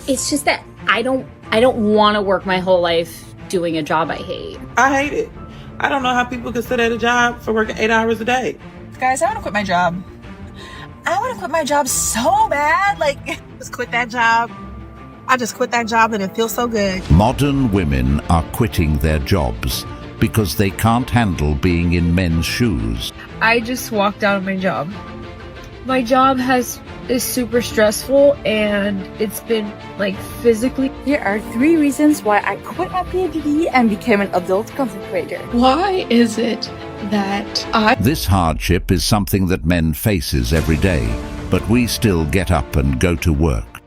It's just that I don't want to work my whole life doing a job I hate. I hate it. I don't know how people can sit at a job for working 8 hours a day. Guys, I want to quit my job. I want to quit my job so bad. Like, just quit that job. I just quit that job and it feels so good. Modern women are quitting their jobs because they can't handle being in men's shoes. I just walked out of my job. My job is super stressful and it's been like physically. Here are 3 reasons why I quit my PhD and became an adult content creator. Why is it that This hardship is something that men faces every day, but we still get up and go to work.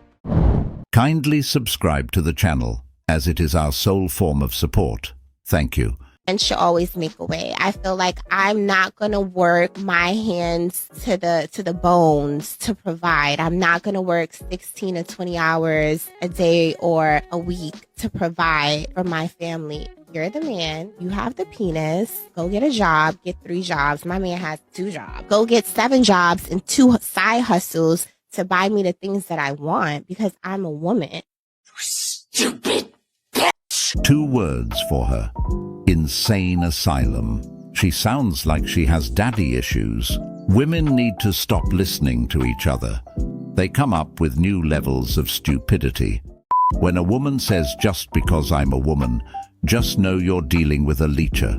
Kindly subscribe to the channel, as it is our sole form of support. Thank you. And should always make a way. I feel like I'm not gonna work my hands to the bones to provide. I'm not gonna work 16 to 20 hours a day or a week to provide for my family. You're the man. You have the penis. Go get a job. Get 3 jobs. My man has 2 jobs. Go get 7 jobs and 2 side hustles to buy me the things that I want because I'm a woman. stupid 2 words for her. Insane asylum. She sounds like she has daddy issues. Women need to stop listening to each other. They come up with new levels of stupidity. When a woman says, just because I'm a woman, just know you're dealing with a leecher.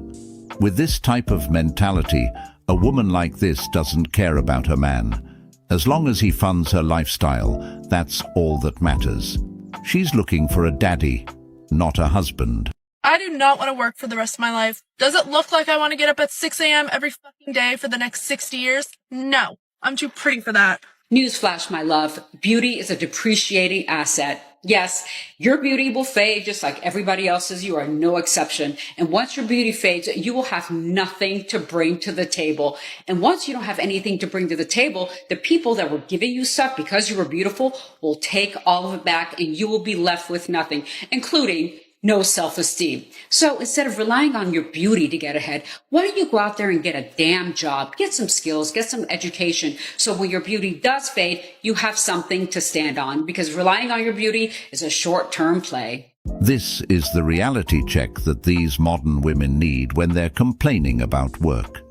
With this type of mentality, a woman like this doesn't care about her man. As long as he funds her lifestyle, that's all that matters. She's looking for a daddy, not a husband. I do not want to work for the rest of my life. Does it look like I want to get up at 6 a.m. every fucking day for the next 60 years? No, I'm too pretty for that. Newsflash, my love. Beauty is a depreciating asset. Yes, your beauty will fade just like everybody else's. You are no exception. And once your beauty fades, you will have nothing to bring to the table. And once you don't have anything to bring to the table, the people that were giving you stuff because you were beautiful will take all of it back and you will be left with nothing, including no self-esteem. So instead of relying on your beauty to get ahead, why don't you go out there and get a damn job, get some skills, get some education. So when your beauty does fade, you have something to stand on, because relying on your beauty is a short-term play. This is the reality check that these modern women need when they're complaining about work.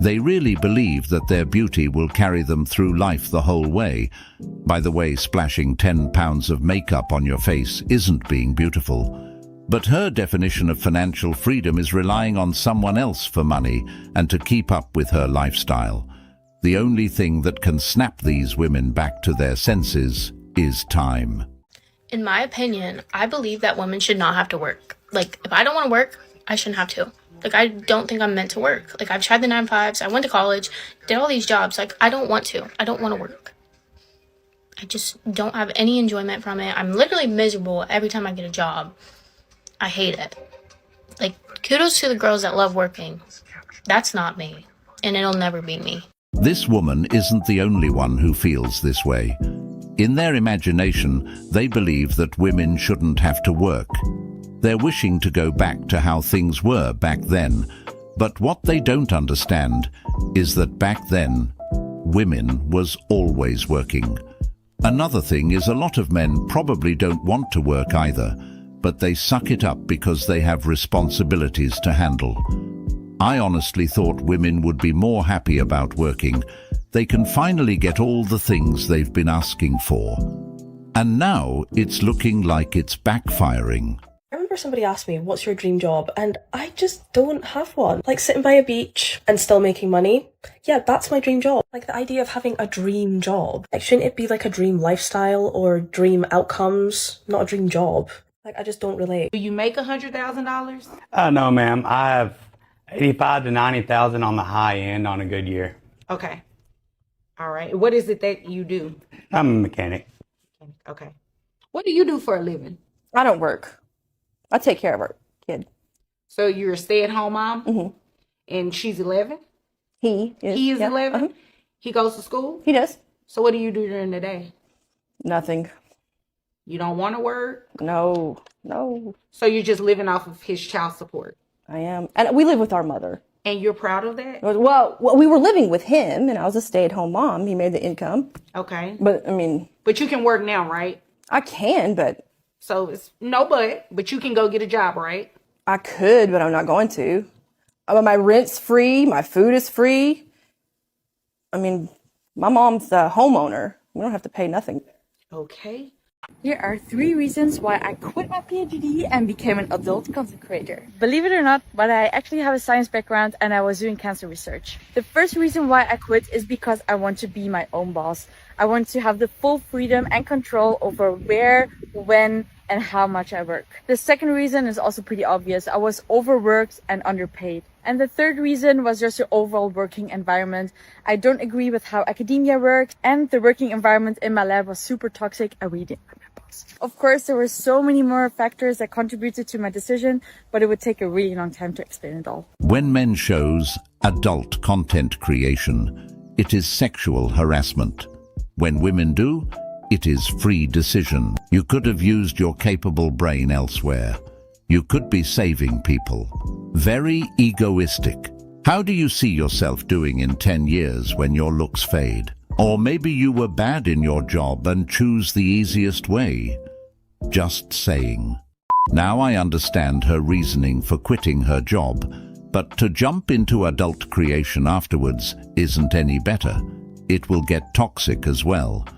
They really believe that their beauty will carry them through life the whole way. By the way, splashing 10 pounds of makeup on your face isn't being beautiful. But her definition of financial freedom is relying on someone else for money and to keep up with her lifestyle. The only thing that can snap these women back to their senses is time. In my opinion, I believe that women should not have to work. Like, if I don't want to work, I shouldn't have to. Like, I don't think I'm meant to work. Like, I've tried the 9-to-5s, I went to college, did all these jobs. Like, I don't want to. I don't want to work. I just don't have any enjoyment from it. I'm literally miserable every time I get a job. I hate it. Like, kudos to the girls that love working. That's not me, and it'll never be me. This woman isn't the only one who feels this way. In their imagination, they believe that women shouldn't have to work. They're wishing to go back to how things were back then. But what they don't understand is that back then, women was always working. Another thing is a lot of men probably don't want to work either, but they suck it up because they have responsibilities to handle. I honestly thought women would be more happy about working. They can finally get all the things they've been asking for. And now it's looking like it's backfiring. I remember somebody asked me, what's your dream job? And I just don't have one. Like, sitting by a beach and still making money. Yeah, that's my dream job. Like, the idea of having a dream job. Like, shouldn't it be like a dream lifestyle or dream outcomes, not a dream job? Like, I just don't relate. Do you make $100,000? No, ma'am. I have 85 to 90,000 on the high end on a good year. Okay. All right. What is it that you do? I'm a mechanic. Okay. What do you do for a living? I don't work. I take care of our kid. So you're a stay-at-home mom? Mm-hmm. And she's 11? He is. He is yeah. 11? He goes to school? He does. So what do you do during the day? Nothing. You don't want to work? No. So you're just living off of his child support? I am. And we live with our mother. And you're proud of that? Well, we were living with him, and I was a stay-at-home mom. He made the income. Okay. But, I mean... But you can work now, right? I can, but... So it's no but you can go get a job, right? I could, but I'm not going to. My rent's free, my food is free. I mean, my mom's the homeowner. We don't have to pay nothing. Okay. Here are 3 reasons why I quit my PhD and became an adult content creator. Believe it or not, but I actually have a science background and I was doing cancer research. The first reason why I quit is because I want to be my own boss. I want to have the full freedom and control over where, when, and how much I work. The second reason is also pretty obvious. I was overworked and underpaid. And the third reason was just the overall working environment. I don't agree with how academia works, and the working environment in my lab was super toxic. I really didn't like my boss. Of course, there were so many more factors that contributed to my decision, but it would take a really long time to explain it all. When men shows adult content creation, it is sexual harassment. When women do, it is free decision. You could have used your capable brain elsewhere. You could be saving people. Very egoistic. How do you see yourself doing in 10 years when your looks fade? Or maybe you were bad in your job and choose the easiest way. Just saying. Now I understand her reasoning for quitting her job, but to jump into adult creation afterwards isn't any better. It will get toxic as well.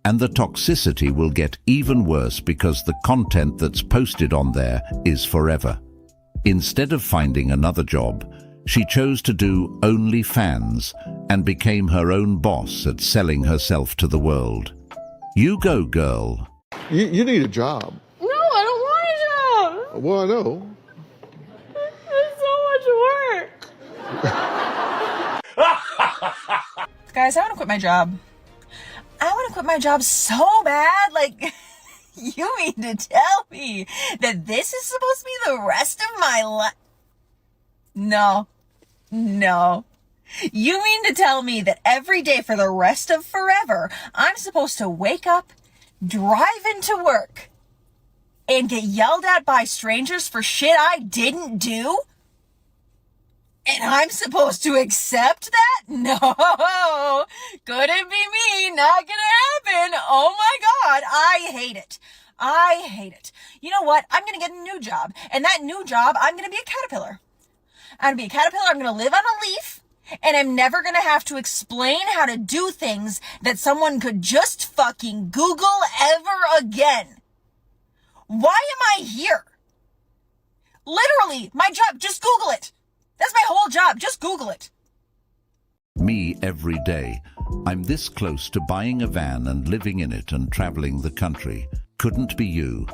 And the toxicity will get even worse because the content that's posted on there is forever. Instead of finding another job, she chose to do OnlyFans and became her own boss at selling herself to the world. You go, girl. You need a job. No, I don't want a job. Well, I know. It's so much work. Guys, I want to quit my job. I want to quit my job so bad. Like, you mean to tell me that this is supposed to be the rest of my life? No. You mean to tell me that every day for the rest of forever, I'm supposed to wake up, drive into work, and get yelled at by strangers for shit I didn't do? And I'm supposed to accept that? No, couldn't be me, not gonna happen. Oh my God, I hate it. You know what? I'm gonna get a new job. And that new job, I'm gonna be a caterpillar. I'm gonna be a caterpillar, I'm gonna live on a leaf, and I'm never gonna have to explain how to do things that someone could just fucking Google ever again. Why am I here? Literally, my job, just Google it. That's my whole job. Just Google it. Me every day. I'm this close to buying a van and living in it and traveling the country. Couldn't be you.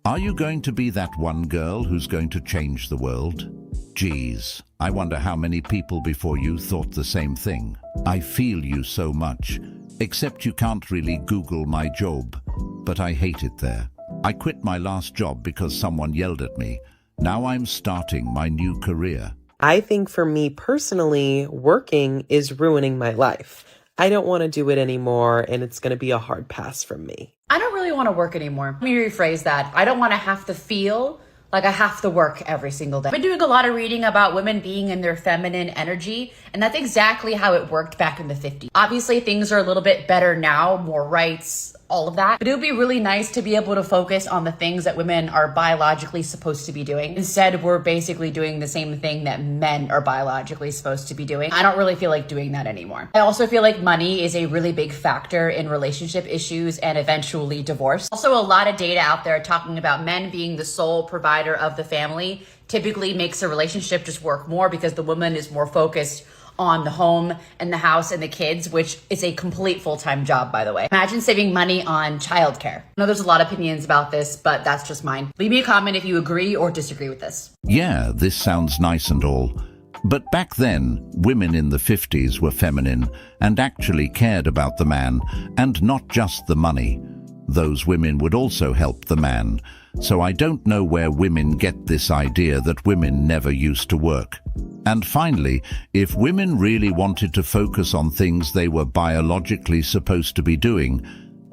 Are you going to be that one girl who's going to change the world? Geez, I wonder how many people before you thought the same thing. I feel you so much, except you can't really Google my job. But I hate it there. I quit my last job because someone yelled at me. Now I'm starting my new career. I think for me personally, working is ruining my life. I don't want to do it anymore, and it's going to be a hard pass from me. I don't really want to work anymore. Let me rephrase that. I don't want to have to feel like I have to work every single day. I've been doing a lot of reading about women being in their feminine energy, and that's exactly how it worked back in the 50s. Obviously, things are a little bit better now, more rights, all of that. But it would be really nice to be able to focus on the things that women are biologically supposed to be doing. Instead, we're basically doing the same thing that men are biologically supposed to be doing. I don't really feel like doing that anymore. I also feel like money is a really big factor in relationship issues and eventually divorce. Also, a lot of data out there talking about men being the sole provider of the family typically makes a relationship just work more because the woman is more focused on the home and the house and the kids, which is a complete full-time job, by the way. Imagine saving money on childcare. I know there's a lot of opinions about this, but that's just mine. Leave me a comment if you agree or disagree with this. Yeah, this sounds nice and all. But back then, women in the 50s were feminine and actually cared about the man, and not just the money. Those women would also help the man. So I don't know where women get this idea that women never used to work. And finally, if women really wanted to focus on things they were biologically supposed to be doing,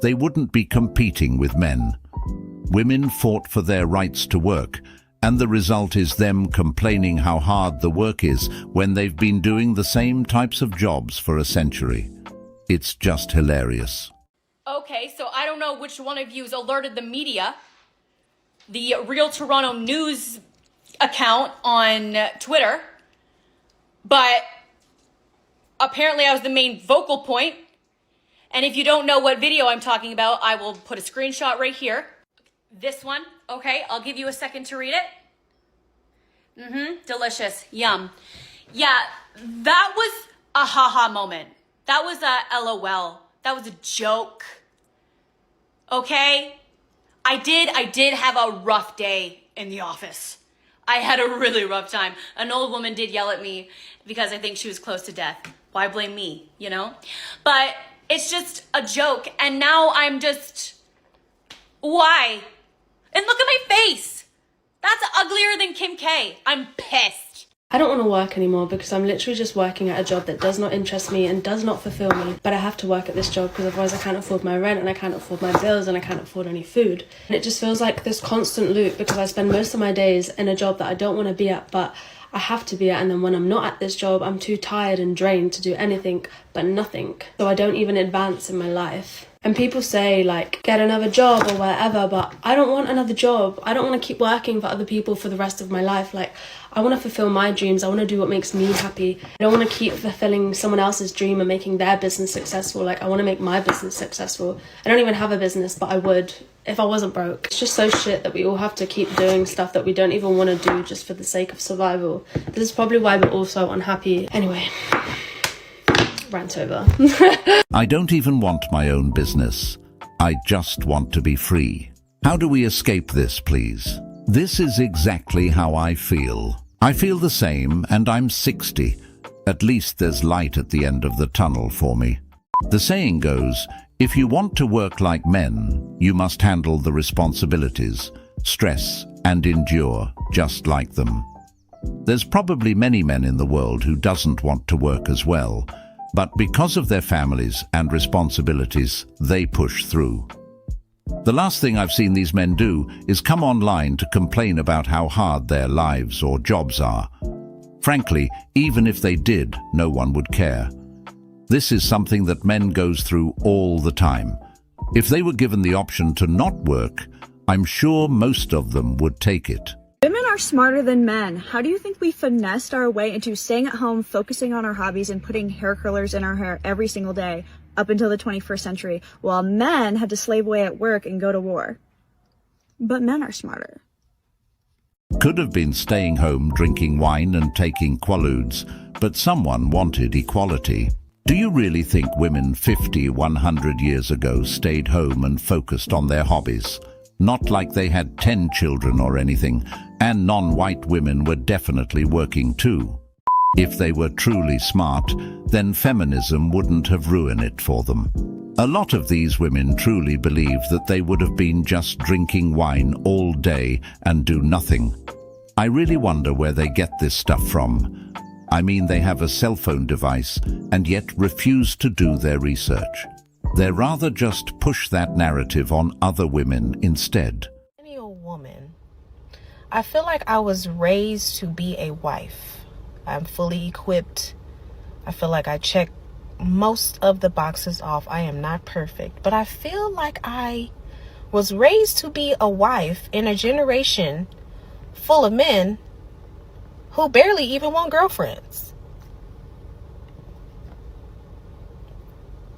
they wouldn't be competing with men. Women fought for their rights to work, and the result is them complaining how hard the work is when they've been doing the same types of jobs for a century. It's just hilarious. Okay. Okay, so I don't know which one of you's alerted the media, the Real Toronto News account on Twitter, but apparently I was the main vocal point. And if you don't know what video I'm talking about, I will put a screenshot right here. This one, okay, I'll give you a second to read it. Delicious, yum. Yeah, that was a haha moment. That was a LOL. That was a joke. Okay? I did have a rough day in the office. I had a really rough time. An old woman did yell at me because I think she was close to death. Why blame me, you know? But it's just a joke, and now I'm just... Why? And look at my face! That's uglier than Kim K. I'm pissed. I don't want to work anymore because I'm literally just working at a job that does not interest me and does not fulfill me. But I have to work at this job because otherwise I can't afford my rent and I can't afford my bills and I can't afford any food. And it just feels like this constant loop because I spend most of my days in a job that I don't want to be at, but I have to be at. And then when I'm not at this job, I'm too tired and drained to do anything but nothing. So I don't even advance in my life. And people say, like, get another job or whatever, but I don't want another job. I don't want to keep working for other people for the rest of my life. Like, I want to fulfill my dreams. I want to do what makes me happy. I don't want to keep fulfilling someone else's dream and making their business successful. Like, I want to make my business successful. I don't even have a business, but I would if I wasn't broke. It's just so shit that we all have to keep doing stuff that we don't even want to do just for the sake of survival. This is probably why we're all so unhappy. Anyway. Rant over. I don't even want my own business. I just want to be free. How do we escape this, please? This is exactly how I feel. I feel the same, and I'm 60. At least there's light at the end of the tunnel for me. The saying goes, if you want to work like men, you must handle the responsibilities, stress, and endure just like them. There's probably many men in the world who doesn't want to work as well, but because of their families and responsibilities, they push through. The last thing I've seen these men do is come online to complain about how hard their lives or jobs are. Frankly, even if they did, no one would care. This is something that men goes through all the time. If they were given the option to not work, I'm sure most of them would take it. Women are smarter than men. How do you think we finessed our way into staying at home, focusing on our hobbies, and putting hair curlers in our hair every single day up until the 21st century, while men had to slave away at work and go to war? But men are smarter. Could have been staying home drinking wine and taking quaaludes, but someone wanted equality. Do you really think women 50, 100 years ago stayed home and focused on their hobbies? Not like they had 10 children or anything, and non-white women were definitely working too. If they were truly smart, then feminism wouldn't have ruined it for them. A lot of these women truly believe that they would have been just drinking wine all day and do nothing. I really wonder where they get this stuff from. I mean, they have a cell phone device and yet refuse to do their research. They rather just push that narrative on other women instead. Millennial woman. I feel like I was raised to be a wife. I'm fully equipped. I feel like I check most of the boxes off. I am not perfect, but I feel like I was raised to be a wife in a generation full of men who barely even want girlfriends.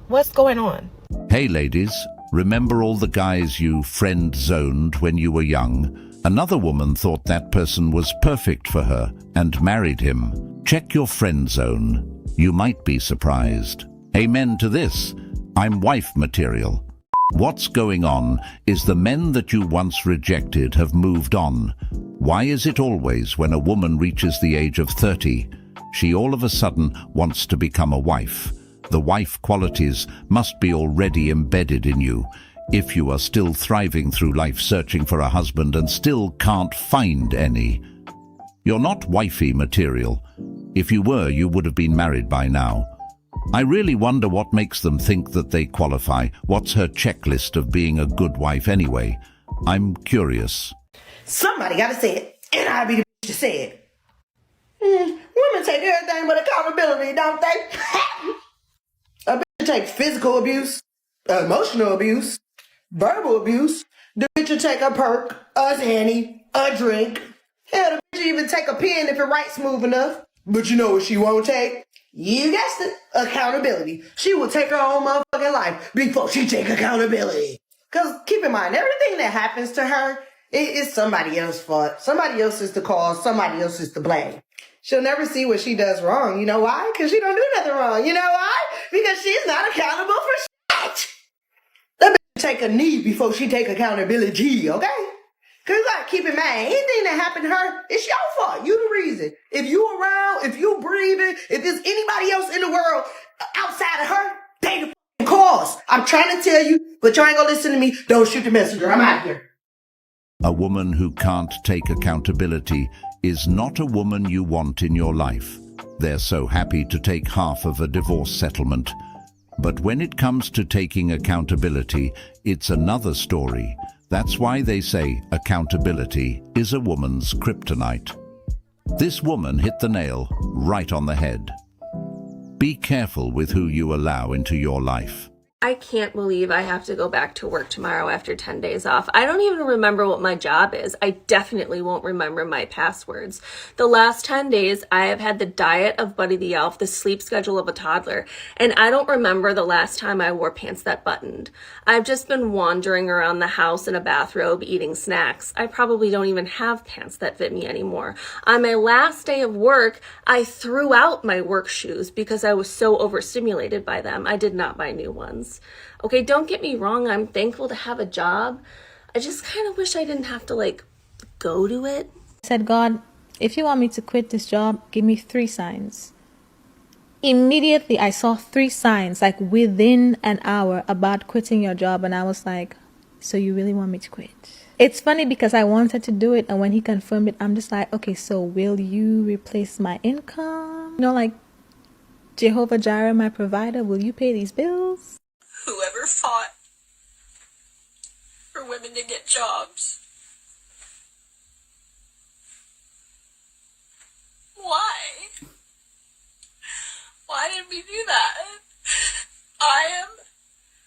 What's going on? Hey ladies, remember all the guys you friend-zoned when you were young? Another woman thought that person was perfect for her and married him. Check your friend zone. You might be surprised. Amen to this. I'm wife material. What's going on is the men that you once rejected have moved on. Why is it always when a woman reaches the age of 30, she all of a sudden wants to become a wife? The wife qualities must be already embedded in you. If you are still thriving through life searching for a husband and still can't find any, you're not wifey material. If you were, you would have been married by now. I really wonder what makes them think that they qualify. What's her checklist of being a good wife anyway? I'm curious. Somebody gotta say it, and I'll be the bitch to say it. Women take everything but accountability, don't they? A bitch take physical abuse, Emotional abuse, verbal abuse. The bitch will take a perk, a Xanny, a drink. Hell, the bitch will even take a pen if it writes smooth enough. But you know what she won't take? You guessed it, accountability. She will take her own motherfucking life before she take accountability. Because keep in mind, everything that happens to her is somebody else's fault. Somebody else is the cause. Somebody else is to blame. She'll never see what she does wrong. You know why? Because she don't do nothing wrong. You know why? Because she's not accountable for shit. That bitch take a knee before she take accountability, okay? Because you gotta keep in mind, anything that happened to her, it's your fault. You the reason. If you around, if you breathing, if there's anybody else in the world outside of her, they the f***ing cause. I'm trying to tell you, but you ain't gonna listen to me. Don't shoot the messenger. I'm out here. A woman who can't take accountability is not a woman you want in your life. They're so happy to take half of a divorce settlement. But when it comes to taking accountability, it's another story. That's why they say accountability is a woman's kryptonite. This woman hit the nail right on the head. Be careful with who you allow into your life. I can't believe I have to go back to work tomorrow after 10 days off. I don't even remember what my job is. I definitely won't remember my passwords. The last 10 days, I have had the diet of Buddy the Elf, the sleep schedule of a toddler, and I don't remember the last time I wore pants that buttoned. I've just been wandering around the house in a bathrobe eating snacks. I probably don't even have pants that fit me anymore. On my last day of work, I threw out my work shoes because I was so overstimulated by them. I did not buy new ones. Okay, don't get me wrong, I'm thankful to have a job. I just kind of wish I didn't have to, go to it. I said, God, if you want me to quit this job, give me 3 signs. Immediately, I saw 3 signs, within an hour about quitting your job, and I was like, so you really want me to quit? It's funny because I wanted to do it, and when he confirmed it, I'm just like, okay, so will you replace my income? Jehovah Jireh, my provider, will you pay these bills? Whoever fought for women to get jobs. Why? Why did we do that? I am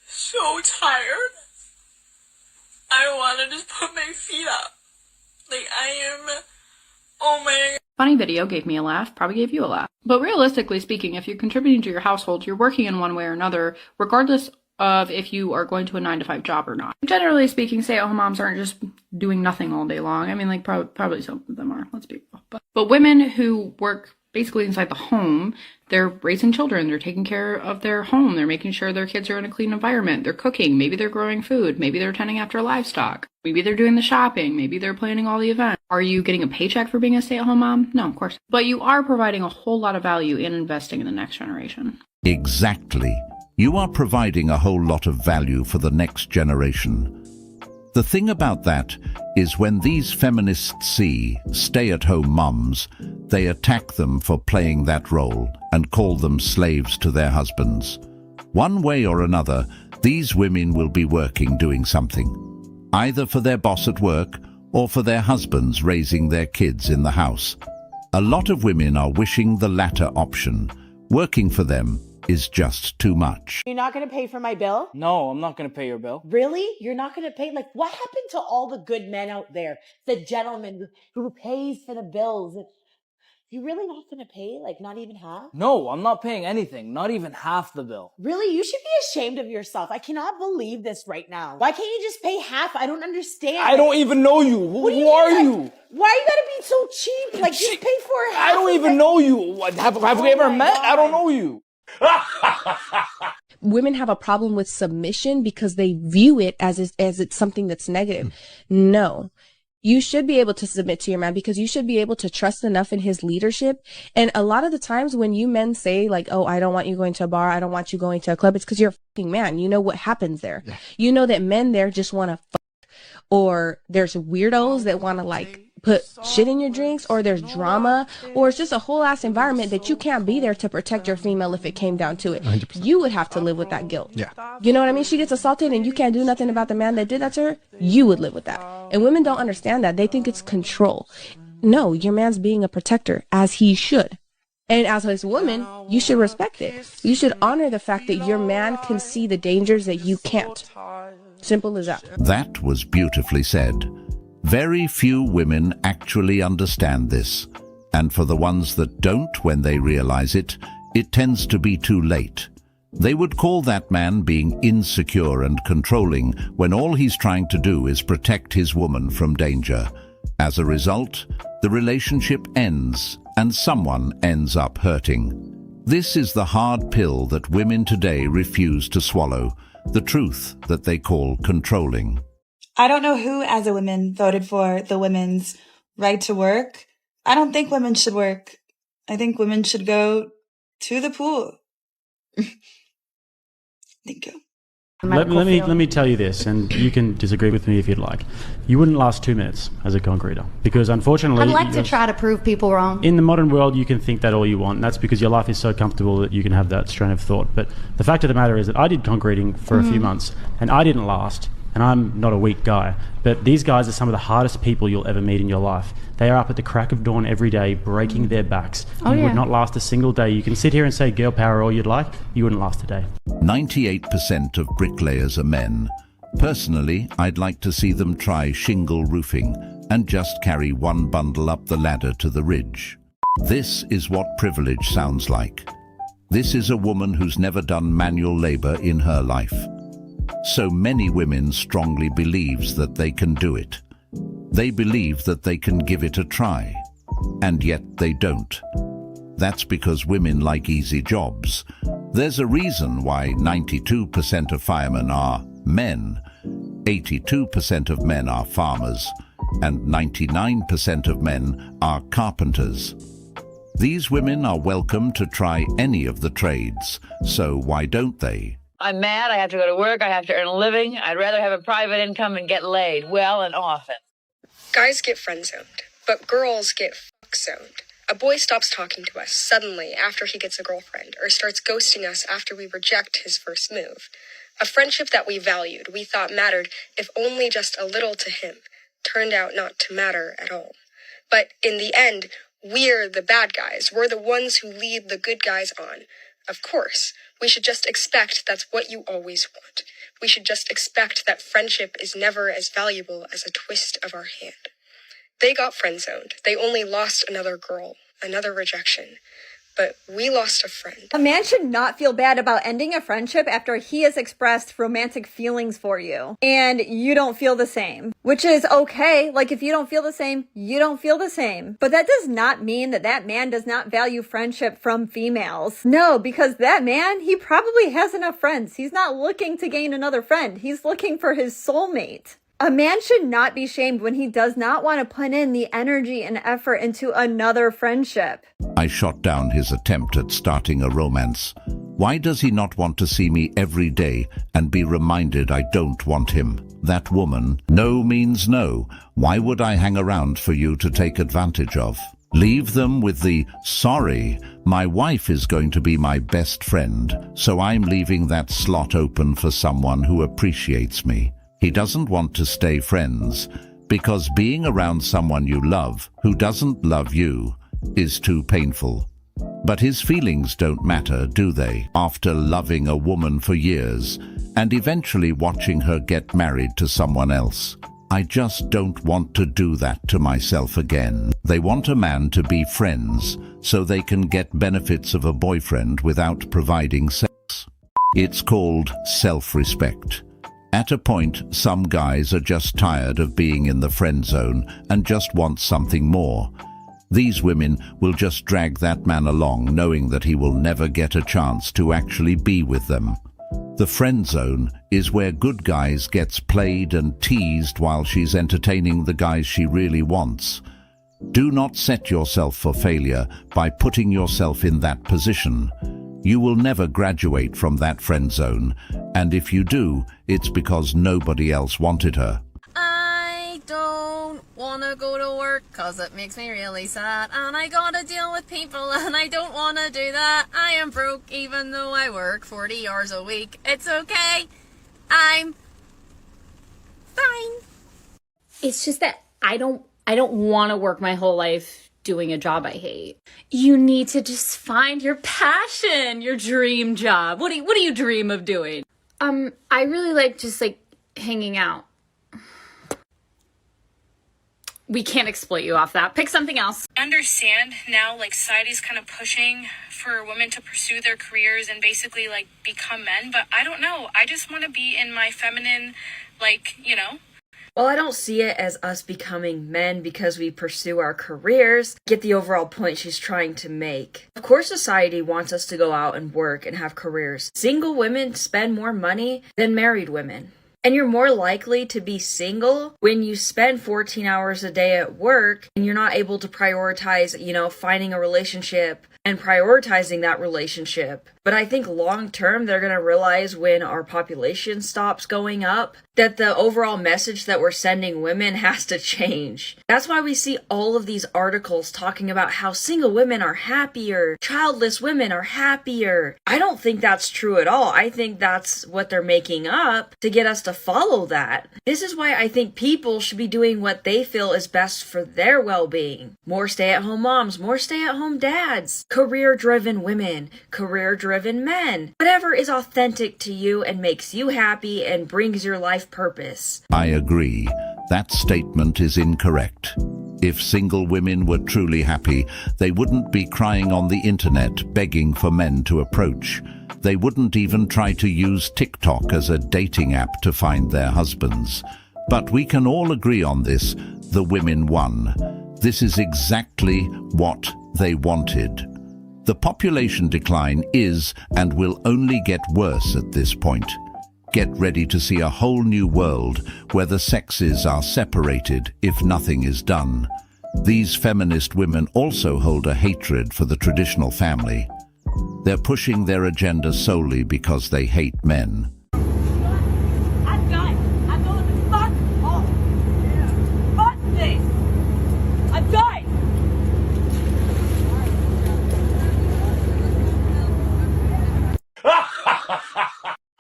so tired. I want to just put my feet up. Oh my God. Funny video gave me a laugh, probably gave you a laugh. But realistically speaking, if you're contributing to your household, you're working in one way or another, regardless of if you are going to a 9-to-5 job or not. Generally speaking, stay-at-home moms aren't just doing nothing all day long. I mean, probably some of them are, let's be real. But women who work basically inside the home, they're raising children, they're taking care of their home, they're making sure their kids are in a clean environment, they're cooking, maybe they're growing food, maybe they're tending after livestock, maybe they're doing the shopping, maybe they're planning all the events. Are you getting a paycheck for being a stay-at-home mom? No, of course. But you are providing a whole lot of value in investing in the next generation. Exactly. You are providing a whole lot of value for the next generation. The thing about that is when these feminists see stay-at-home mums, they attack them for playing that role and call them slaves to their husbands. One way or another, these women will be working doing something, either for their boss at work or for their husbands raising their kids in the house. A lot of women are wishing the latter option. Working for them is just too much. You're not going to pay for my bill? No, I'm not going to pay your bill. Really? You're not going to pay? What happened to all the good men out there? The gentleman who pays for the bills? You really not going to pay? Not even half? No, I'm not paying anything. Not even half the bill. Really? You should be ashamed of yourself. I cannot believe this right now. Why can't you just pay half? I don't understand. I don't even know you. Who are you? Why you gotta be so cheap? Just pay for half. I don't even know you. Have we ever met? I don't know you. Women have a problem with submission because they view it as it's something that's negative. No. You should be able to submit to your man because you should be able to trust enough in his leadership. And a lot of the times when you men say oh, I don't want you going to a bar, I don't want you going to a club, it's because you're a fucking man. You know what happens there. Yeah. You know that men there just want to fuck. Or there's weirdos that want to put shit in your drinks, or there's drama, or it's just a whole ass environment that you can't be there to protect your female if it came down to it. 100%. You would have to live with that guilt. Yeah. You know what I mean? She gets assaulted and you can't do nothing about the man that did that to her. You would live with that. And women don't understand that. They think it's control. No, your man's being a protector, as he should. And as a woman, you should respect it. You should honor the fact that your man can see the dangers that you can't. Simple as that. That was beautifully said. Very few women actually understand this, and for the ones that don't when they realize it, it tends to be too late. They would call that man being insecure and controlling when all he's trying to do is protect his woman from danger. As a result, the relationship ends and someone ends up hurting. This is the hard pill that women today refuse to swallow, the truth that they call controlling. I don't know who as a woman voted for the women's right to work. I don't think women should work. I think women should go to the pool. Thank you. Let me tell you this, and you can disagree with me if you'd like. You wouldn't last 2 minutes as a concreter, because unfortunately... I'd like to try to prove people wrong. In the modern world, you can think that all you want, and that's because your life is so comfortable that you can have that strain of thought. But the fact of the matter is that I did concreting for a few months, and I didn't last, and I'm not a weak guy. But these guys are some of the hardest people you'll ever meet in your life. They are up at the crack of dawn every day, breaking their backs. You would not last a single day. You can sit here and say girl power all you'd like, you wouldn't last a day. 98% of bricklayers are men. Personally, I'd like to see them try shingle roofing and just carry one bundle up the ladder to the ridge. This is what privilege sounds like. This is a woman who's never done manual labor in her life. So many women strongly believes that they can do it. They believe that they can give it a try, and yet they don't. That's because women like easy jobs. There's a reason why 92% of firemen are men, 82% of men are farmers, and 99% of men are carpenters. These women are welcome to try any of the trades, so why don't they? I'm mad, I have to go to work, I have to earn a living. I'd rather have a private income and get laid well and often. Guys get friend-zoned, but girls get fuck-zoned. A boy stops talking to us suddenly after he gets a girlfriend, or starts ghosting us after we reject his first move. A friendship that we valued, we thought mattered, if only just a little to him, turned out not to matter at all. But in the end, we're the bad guys. We're the ones who lead the good guys on. Of course, we should just expect that's what you always want. We should just expect that friendship is never as valuable as a twist of our hand. They got friend-zoned. They only lost another girl, another rejection. But we lost a friend. A man should not feel bad about ending a friendship after he has expressed romantic feelings for you and you don't feel the same, which is okay. Like, if you don't feel the same, you don't feel the same. But that does not mean that that man does not value friendship from females. No, because that man, he probably has enough friends. He's not looking to gain another friend. He's looking for his soulmate. A man should not be shamed when he does not want to put in the energy and effort into another friendship. I shot down his attempt at starting a romance. Why does he not want to see me every day and be reminded I don't want him? That woman, no means no. Why would I hang around for you to take advantage of? Leave them with the, sorry, my wife is going to be my best friend, so I'm leaving that slot open for someone who appreciates me. He doesn't want to stay friends, because being around someone you love who doesn't love you is too painful. But his feelings don't matter, do they? After loving a woman for years and eventually watching her get married to someone else, I just don't want to do that to myself again. They want a man to be friends so they can get benefits of a boyfriend without providing sex. It's called self-respect. At a point, some guys are just tired of being in the friend zone and just want something more. These women will just drag that man along, knowing that he will never get a chance to actually be with them. The friend zone is where good guys gets played and teased while she's entertaining the guys she really wants. Do not set yourself for failure by putting yourself in that position. You will never graduate from that friend zone, and if you do, it's because nobody else wanted her. I don't wanna go to work cause it makes me really sad, and I gotta deal with people and I don't wanna do that. I am broke even though I work 40 hours a week. It's okay. I'm fine. It's just that I don't want to work my whole life doing a job I hate. You need to just find your passion, your dream job. What do you dream of doing? I really like just like hanging out. We can't exploit you off that. Pick something else. I understand now, like, society's kind of pushing for women to pursue their careers and basically, like, become men, but I don't know. I just want to be in my feminine, like, you know. Well, I don't see it as us becoming men because we pursue our careers. Get the overall point she's trying to make. Of course, society wants us to go out and work and have careers. Single women spend more money than married women. And you're more likely to be single when you spend 14 hours a day at work and you're not able to prioritize, finding a relationship and prioritizing that relationship. But I think long term, they're going to realize when our population stops going up that the overall message that we're sending women has to change. That's why we see all of these articles talking about how single women are happier, childless women are happier. I don't think that's true at all. I think that's what they're making up to get us to follow that. This is why I think people should be doing what they feel is best for their well-being. More stay-at-home moms, more stay-at-home dads, career-driven women, career-driven men. Whatever is authentic to you and makes you happy and brings your life purpose. I agree. That statement is incorrect. If single women were truly happy, they wouldn't be crying on the internet begging for men to approach. They wouldn't even try to use TikTok as a dating app to find their husbands. But we can all agree on this. The women won. This is exactly what they wanted. The population decline is and will only get worse at this point. Get ready to see a whole new world where the sexes are separated if nothing is done. These feminist women also hold a hatred for the traditional family. They're pushing their agenda solely because they hate men.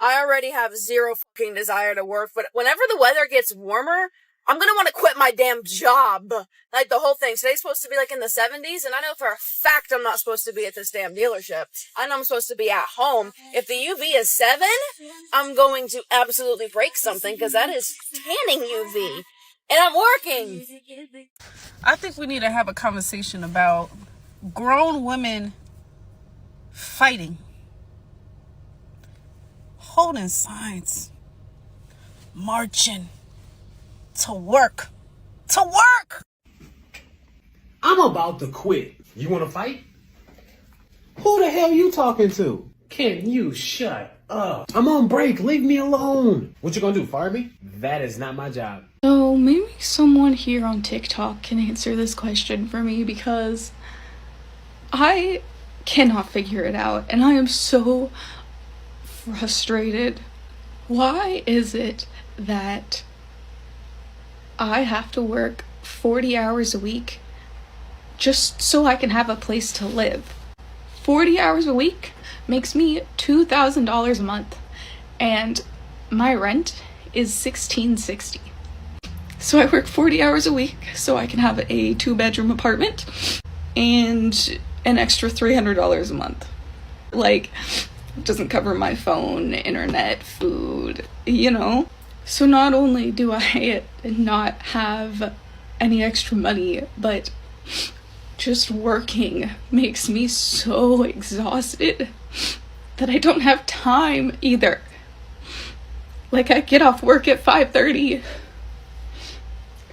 I already have zero fucking desire to work, but whenever the weather gets warmer, I'm gonna want to quit my damn job. Like the whole thing. Today's supposed to be like in the 70s, and I know for a fact I'm not supposed to be at this damn dealership. I know I'm supposed to be at home. If the UV is 7, I'm going to absolutely break something because that is tanning UV. And I'm working. I think we need to have a conversation about grown women fighting, holding signs, marching to work. To work! I'm about to quit. You want to fight? Who the hell you talking to? Can you shut up? I'm on break. Leave me alone. What you gonna do, fire me? That is not my job. So maybe someone here on TikTok can answer this question for me because I cannot figure it out and I am so frustrated. Why is it that I have to work 40 hours a week just so I can have a place to live? 40 hours a week makes me $2,000 a month and my rent is $1,660. So I work 40 hours a week so I can have a 2-bedroom apartment and an extra $300 a month. Like, it doesn't cover my phone, internet, food, So not only do I not have any extra money, but just working makes me so exhausted that I don't have time either. Like, I get off work at 5:30,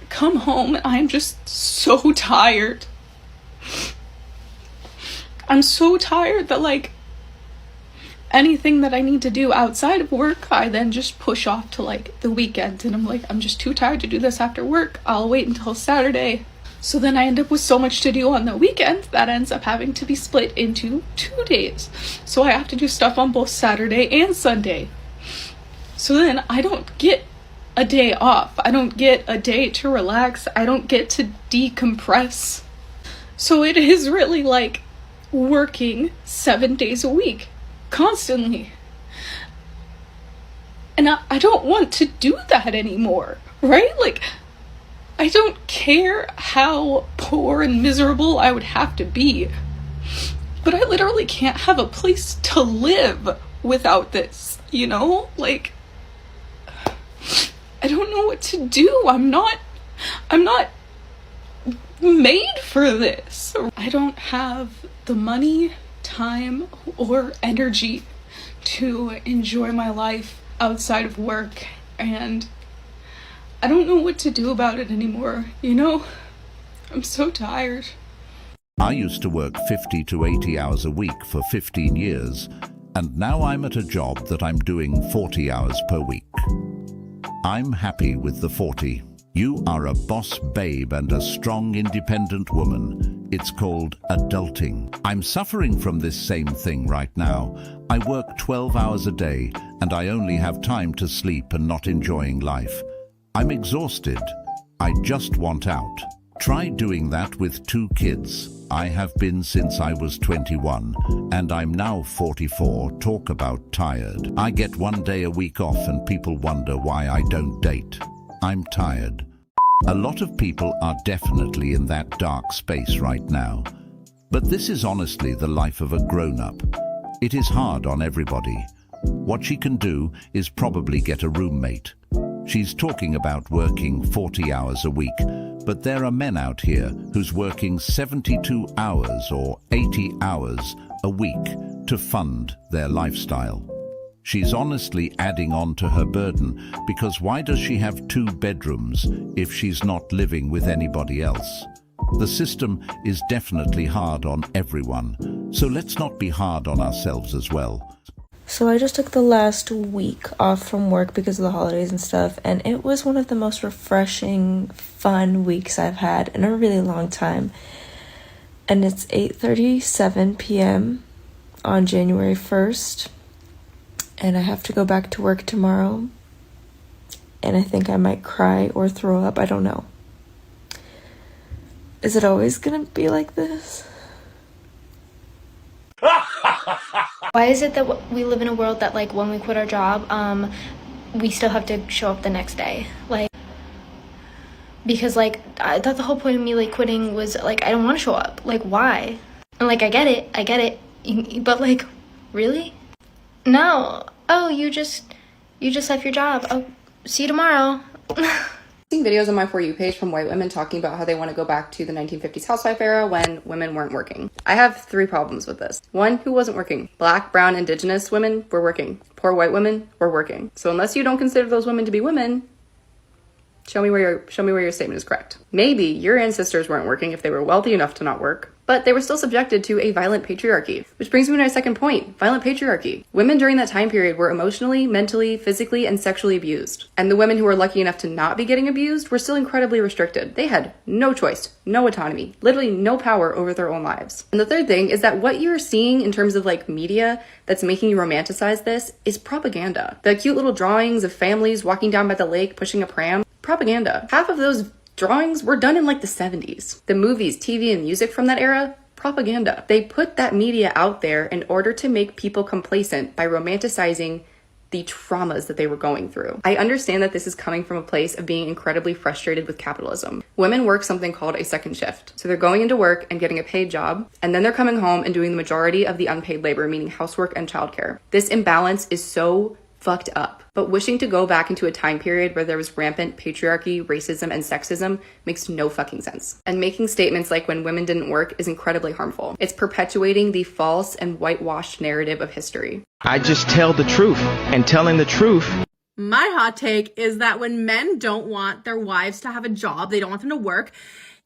come home, I'm just so tired. I'm so tired that, like, anything that I need to do outside of work, I then just push off to, like, the weekend. And I'm like, I'm just too tired to do this after work. I'll wait until Saturday. So then I end up with so much to do on the weekend that ends up having to be split into 2 days. So I have to do stuff on both Saturday and Sunday. So then I don't get a day off. I don't get a day to relax. I don't get to decompress. So it is really like working 7 days a week. Constantly. And I don't want to do that anymore, right? Like, I don't care how poor and miserable I would have to be, but I literally can't have a place to live without this, you know? Like, I don't know what to do. I'm not made for this. I don't have the money, time, or energy to enjoy my life outside of work, and I don't know what to do about it anymore, you know? I'm so tired. I used to work 50 to 80 hours a week for 15 years, and now I'm at a job that I'm doing 40 hours per week. I'm happy with the 40. You are a boss babe and a strong, independent woman. It's called adulting. I'm suffering from this same thing right now. I work 12 hours a day, and I only have time to sleep and not enjoying life. I'm exhausted. I just want out. Try doing that with 2 kids. I have been since I was 21, and I'm now 44. Talk about tired. I get 1 day a week off and people wonder why I don't date. I'm tired. A lot of people are definitely in that dark space right now. But this is honestly the life of a grown-up. It is hard on everybody. What she can do is probably get a roommate. She's talking about working 40 hours a week, but there are men out here who's working 72 hours or 80 hours a week to fund their lifestyle. She's honestly adding on to her burden, because why does she have 2 bedrooms if she's not living with anybody else? The system is definitely hard on everyone, so let's not be hard on ourselves as well. So I just took the last week off from work because of the holidays and stuff, and it was one of the most refreshing, fun weeks I've had in a really long time. And it's 8:37 p.m. on January 1st, and I have to go back to work tomorrow, and I think I might cry or throw up. I don't know. Is it always gonna be like this? Why is it that we live in a world that, like, when we quit our job, we still have to show up the next day? Like, because, like, I thought the whole point of me, like, quitting was, like, I don't want to show up. Like, why? And, like, I get it, but, like, really? No. Oh, you just left your job. Oh, see you tomorrow. Seeing videos on my For You page from white women talking about how they want to go back to the 1950s housewife era when women weren't working. I have 3 problems with this. 1, who wasn't working? Black, brown, indigenous women were working. Poor white women were working. So unless you don't consider those women to be women, show me where your statement is correct. Maybe your ancestors weren't working if they were wealthy enough to not work, but they were still subjected to a violent patriarchy. Which brings me to my second point, violent patriarchy. Women during that time period were emotionally, mentally, physically, and sexually abused. And the women who were lucky enough to not be getting abused were still incredibly restricted. They had no choice, no autonomy, literally no power over their own lives. And the third thing is that what you're seeing in terms of, like, media that's making you romanticize this is propaganda. The cute little drawings of families walking down by the lake pushing a pram, propaganda. Half of those drawings were done in, like, the 70s. The movies, TV, and music from that era, propaganda. They put that media out there in order to make people complacent by romanticizing the traumas that they were going through. I understand that this is coming from a place of being incredibly frustrated with capitalism. Women work something called a second shift. So they're going into work and getting a paid job, and then they're coming home and doing the majority of the unpaid labor, meaning housework and childcare. This imbalance is so fucked up. But wishing to go back into a time period where there was rampant patriarchy, racism, and sexism makes no fucking sense. And making statements like when women didn't work is incredibly harmful. It's perpetuating the false and whitewashed narrative of history. I just tell the truth, and telling the truth. My hot take is that when men don't want their wives to have a job, they don't want them to work,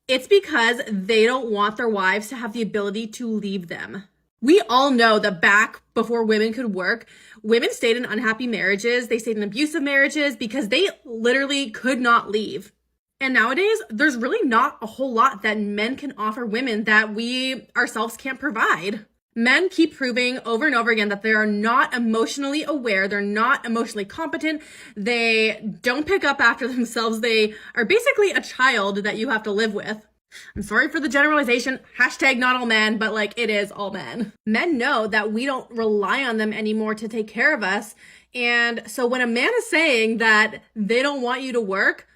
it's because they don't want their wives to have the ability to leave them. We all know that back before women could work, women stayed in unhappy marriages, they stayed in abusive marriages because they literally could not leave. And nowadays, there's really not a whole lot that men can offer women that we ourselves can't provide. Men keep proving over and over again that they are not emotionally aware, they're not emotionally competent, they don't pick up after themselves, they are basically a child that you have to live with. I'm sorry for the generalization, hashtag not all men, but, like, it is all men. Men know that we don't rely on them anymore to take care of us. And so when a man is saying that they don't want you to work,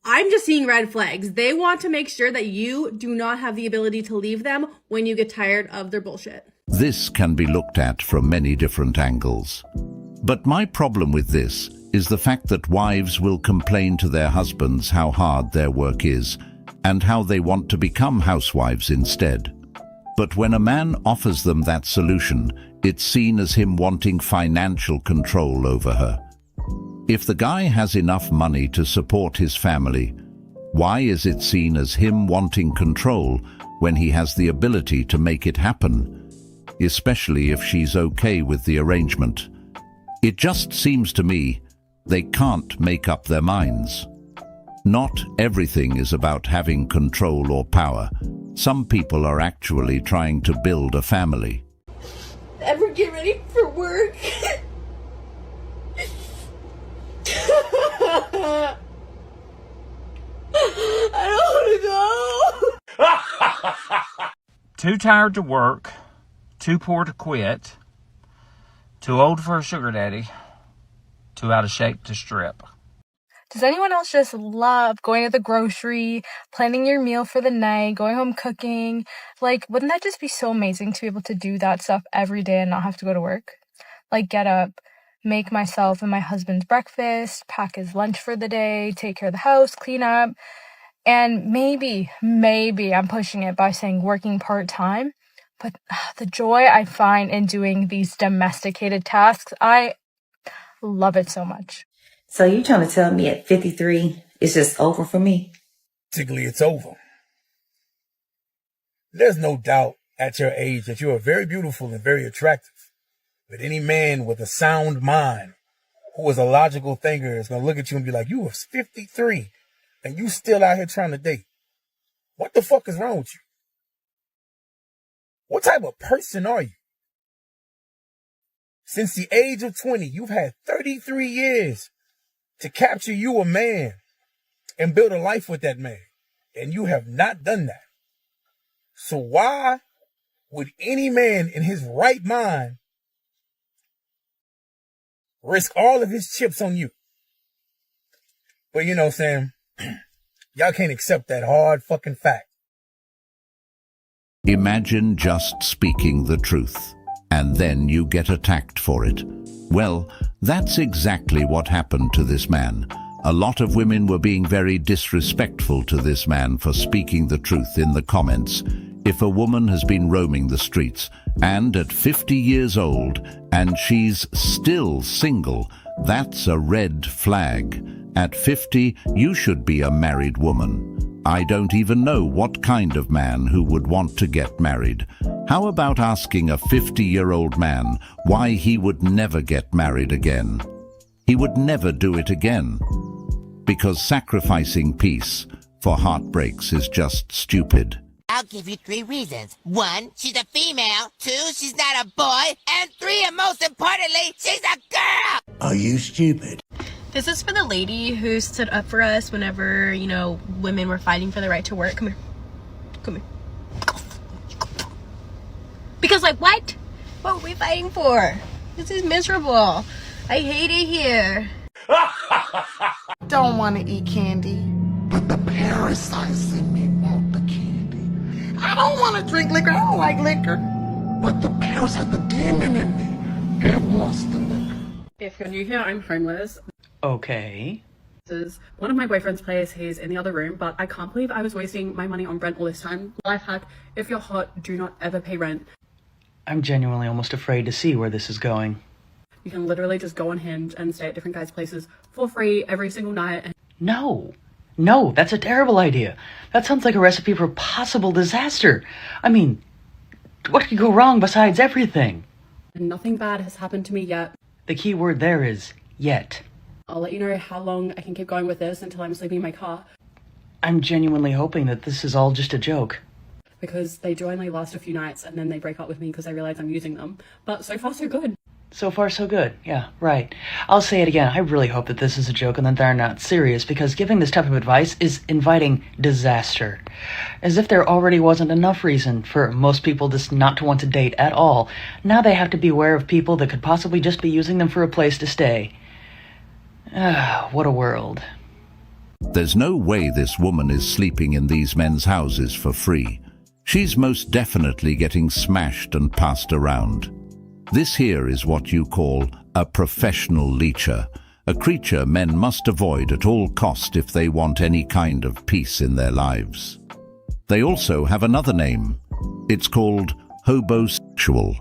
I'm just seeing red flags. They want to make sure that you do not have the ability to leave them when you get tired of their bullshit. This can be looked at from many different angles. But my problem with this is the fact that wives will complain to their husbands how hard their work is and how they want to become housewives instead. But when a man offers them that solution, it's seen as him wanting financial control over her. If the guy has enough money to support his family, why is it seen as him wanting control when he has the ability to make it happen, especially if she's okay with the arrangement? It just seems to me they can't make up their minds. Not everything is about having control or power. Some people are actually trying to build a family. Ever get ready for work? I don't want to go. Too tired to work, too poor to quit, too old for a sugar daddy, too out of shape to strip. Does anyone else just love going to the grocery, planning your meal for the night, going home cooking? Like, wouldn't that just be so amazing to be able to do that stuff every day and not have to go to work? Like, get up, make myself and my husband's breakfast, pack his lunch for the day, take care of the house, clean up. And maybe I'm pushing it by saying working part-time, but the joy I find in doing these domesticated tasks, I love it so much. So you trying to tell me at 53, it's just over for me? Basically, it's over. There's no doubt at your age that you are very beautiful and very attractive. But any man with a sound mind, who is a logical thinker, is going to look at you and be like, you was 53 and you still out here trying to date. What the fuck is wrong with you? What type of person are you? Since the age of 20, you've had 33 years to capture you a man and build a life with that man. And you have not done that. So why would any man in his right mind risk all of his chips on you? But you know what I'm saying? Y'all can't accept that hard fucking fact. Imagine just speaking the truth, and then you get attacked for it. Well, that's exactly what happened to this man. A lot of women were being very disrespectful to this man for speaking the truth in the comments. If a woman has been roaming the streets, and at 50 years old, and she's still single, that's a red flag. At 50, you should be a married woman. I don't even know what kind of man who would want to get married. How about asking a 50-year-old man why he would never get married again? He would never do it again. Because sacrificing peace for heartbreaks is just stupid. I'll give you 3 reasons. 1, she's a female. 2, she's not a boy. And 3, and most importantly, she's a girl! Are you stupid? This is for the lady who stood up for us whenever, you know, women were fighting for the right to work. Come here. Come here. Because, like, what? What were we fighting for? This is miserable. I hate it here. Don't want to eat candy. But the parasites in me want the candy. I don't want to drink liquor. I don't like liquor. But the parasite, the demon in me, it wants the liquor. If you're new here, I'm homeless. Okay. This is one of my boyfriend's place. He's in the other room, but I can't believe I was wasting my money on rent all this time. Life hack, if you're hot, do not ever pay rent. I'm genuinely almost afraid to see where this is going. You can literally just go on Hinge and stay at different guys' places for free every single night. And No, that's a terrible idea. That sounds like a recipe for possible disaster. I mean, what could go wrong besides everything? nothing bad has happened to me yet. The key word there is yet. I'll let you know how long I can keep going with this until I'm sleeping in my car. I'm genuinely hoping that this is all just a joke. Because they do only last a few nights and then they break up with me because they realize I'm using them. But so far so good. So far so good. Yeah, right. I'll say it again. I really hope that this is a joke and that they're not serious, because giving this type of advice is inviting disaster. As if there already wasn't enough reason for most people just not to want to date at all. Now they have to be aware of people that could possibly just be using them for a place to stay. What a world. There's no way this woman is sleeping in these men's houses for free. She's most definitely getting smashed and passed around. This here is what you call a professional leecher, a creature men must avoid at all cost if they want any kind of peace in their lives. They also have another name. It's called hobosexual.